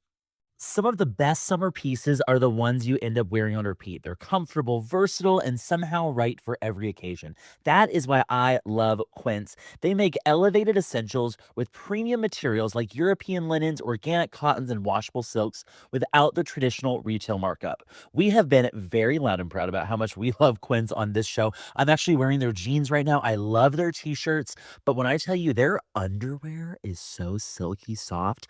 Some of the best summer pieces are the ones you end up wearing on repeat. They're comfortable, versatile, and somehow right for every occasion. That is why I love Quince. They make elevated essentials with premium materials like European linens, organic cottons, and washable silks without the traditional retail markup. We have been very loud and proud about how much we love Quince on this show. I'm actually wearing their jeans right now. I love their t-shirts, but when I tell you their underwear is so silky soft,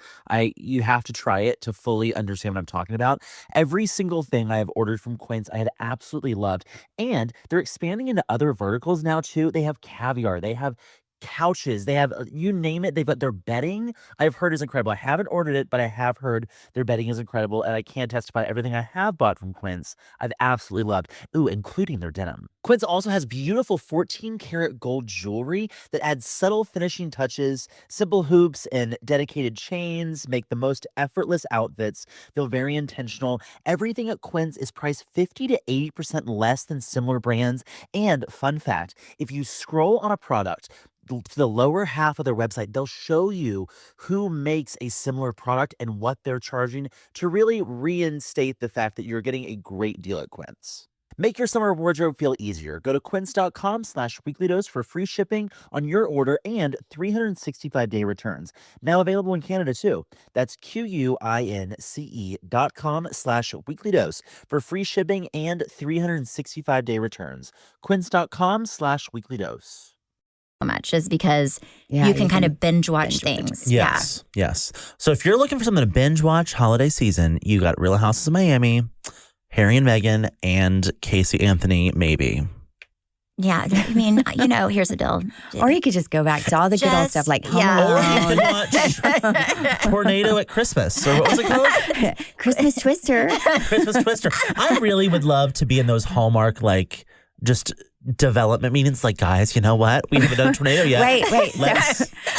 you have to try it to fully understand what I'm talking about. Every single thing I have ordered from Quince, I had absolutely loved. And they're expanding into other verticals now too. They have caviar, they have couches, they have you name it. They've got their bedding. I've heard is incredible. I haven't ordered it, but I have heard their bedding is incredible, and I can testify everything I have bought from Quince I've absolutely loved. Ooh, including their denim. Quince also has beautiful 14-karat gold jewelry that adds subtle finishing touches. Simple hoops and dedicated chains make the most effortless outfits feel very intentional. Everything at Quince is priced 50 to 80% less than similar brands. And fun fact, if you scroll on a product to the lower half of their website, they'll show you who makes a similar product and what they're charging to really reinstate the fact that you're getting a great deal at Quince. Make your summer wardrobe feel easier. Go to quince.com/weeklydose for free shipping on your order and 365-day returns. Now available in Canada too. That's QUINCE.com/weeklydose for free shipping and 365-day returns. Quince.com/weeklydose. Much is because Yeah, you can kind of binge watch things. Yes. So if you're looking for something to binge watch holiday season, you got Real Houses of Miami, Harry and Meghan, and Casey Anthony, maybe. Yeah. I mean, here's the deal. Or you could just go back to all the good old stuff like Home Or Alone. you can watch Tornado at Christmas, or what was it called? Christmas Twister. Christmas Twister. I really would love to be in those Hallmark, just development meetings. Like, guys, you know what? We haven't done a tornado yet. Wait. Let's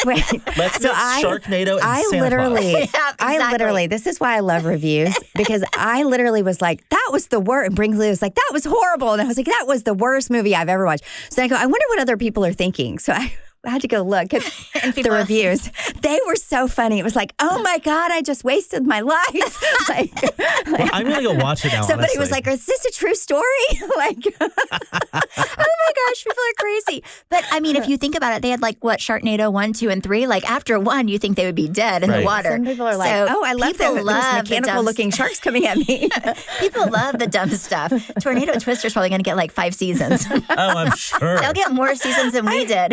Wait. mix Sharknado and Santa Claus. I literally, this is why I love reviews, because I literally was like, that was the worst. And Brinkley was like, that was horrible. And I was like, that was the worst movie I've ever watched. So I go, I wonder what other people are thinking. So I had to go look at the reviews. They were so funny. It was like, oh my God, I just wasted my life. Well, I'm going to go watch it now, Somebody honestly. was like, is this a true story? Oh my gosh, people are crazy. But I mean, if you think about it, they had Sharknado 1, 2, and 3. After 1, you think they would be dead in the water. Some people are like, So oh, I love that. people There's love the mechanical dumb looking sharks coming at me. People love the dumb stuff. Tornado Twister's probably going to get 5 seasons. Oh, I'm sure. They'll get more seasons than we did.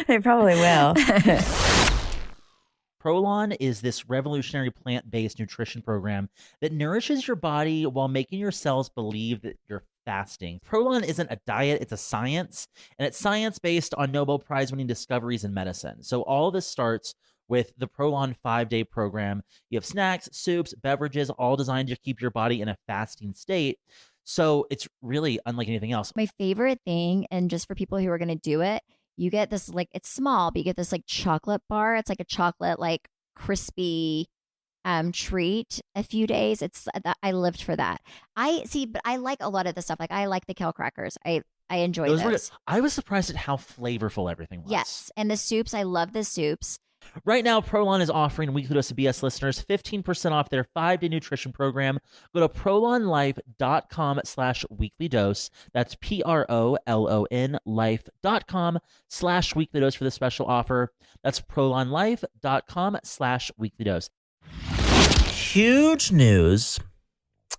They probably will. Prolon is this revolutionary plant-based nutrition program that nourishes your body while making your cells believe that you're fasting. Prolon isn't a diet, it's a science, and it's science based on Nobel Prize-winning discoveries in medicine. So all of this starts with the Prolon 5-day program. You have snacks, soups, beverages, all designed to keep your body in a fasting state. So it's really unlike anything else. My favorite thing, and just for people who are going to do it, you get this it's small, but you get this chocolate bar. It's like a chocolate crispy treat a few days. I lived for that. But I like a lot of the stuff. I like the kale crackers. I enjoy those. I was surprised at how flavorful everything was. Yes, and the soups. I love the soups. Right now, Prolon is offering Weekly Dose of BS listeners 15% off their 5-day nutrition program. Go to prolonlife.com/weeklydose. That's PROLON life.com/weeklydose for the special offer. That's prolonlife.com/weeklydose. Huge news.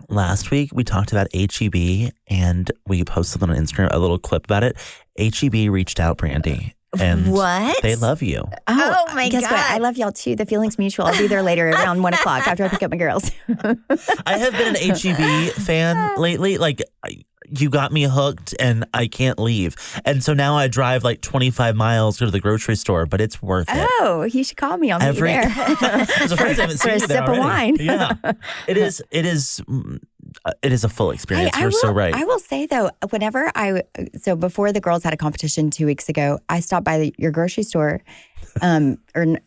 Last week, we talked about HEB, and we posted on Instagram a little clip about it. HEB reached out, Brandi, And What? they love you. Oh my Guess God. what? I love y'all too. The feeling's mutual. I'll be there later around 1 o'clock after I pick up my girls. I have been an HEB fan lately. Like, you got me hooked and I can't leave. And so now I drive like 25 miles to the grocery store, but it's worth it. Oh, you should call me. I'll meet you there. I'm surprised I haven't For seen a you sip there of already. wine. Yeah. It is a full experience. You're so right. I will say though, so before the girls had a competition 2 weeks ago, I stopped by your grocery store, or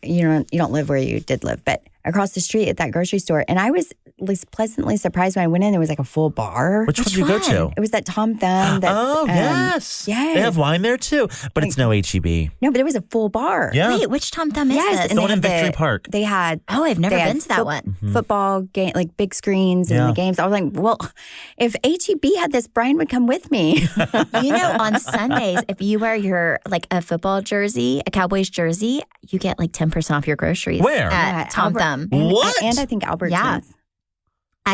you don't live where you did live, but across the street at that grocery store, and I was at least pleasantly surprised when I went in. There was like a full bar. Which one did you go to? It was that Tom Thumb. Yes. Yes. They have wine there too, but it's no HEB. No, but it was a full bar. Yeah. Wait, which Tom Thumb is Yes, this? and The one they in had Victory Park. They had. Oh, I've never they had been to that one. Football game, like big screens and Yeah. the games. I was like, well, if HEB had this, Brian would come with me. You know, on Sundays, if you wear your like a football jersey, a Cowboys jersey, you get like 10% off your groceries. Where? At Tom Albert- Thumb. And, What? And I think Albertsons. Yeah.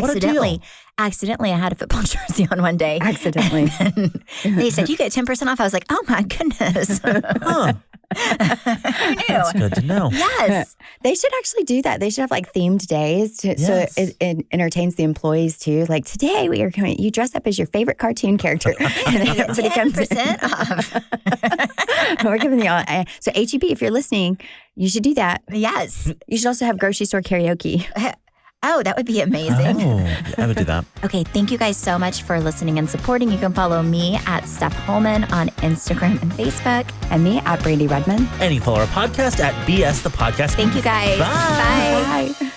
What a deal. Accidentally, I had a football jersey on one day. Accidentally. And they said, you get 10% off. I was like, oh my goodness. Huh. Who knew? That's good to know. Yes. They should actually do that. They should have like themed days so Yes. it entertains the employees too. Like today we are going, you dress up as your favorite cartoon character. And then everybody comes in. 10% off. We're giving you all. So HEB, if you're listening, you should do that. Yes. You should also have grocery store karaoke. Oh, that would be amazing. Oh, I would do that. Okay, thank you guys so much for listening and supporting. You can follow me at Steph Hollman on Instagram and Facebook. And me at Brandi Redmond. And you can follow our podcast at BS the Podcast. Thank you guys. Bye. Bye. Bye.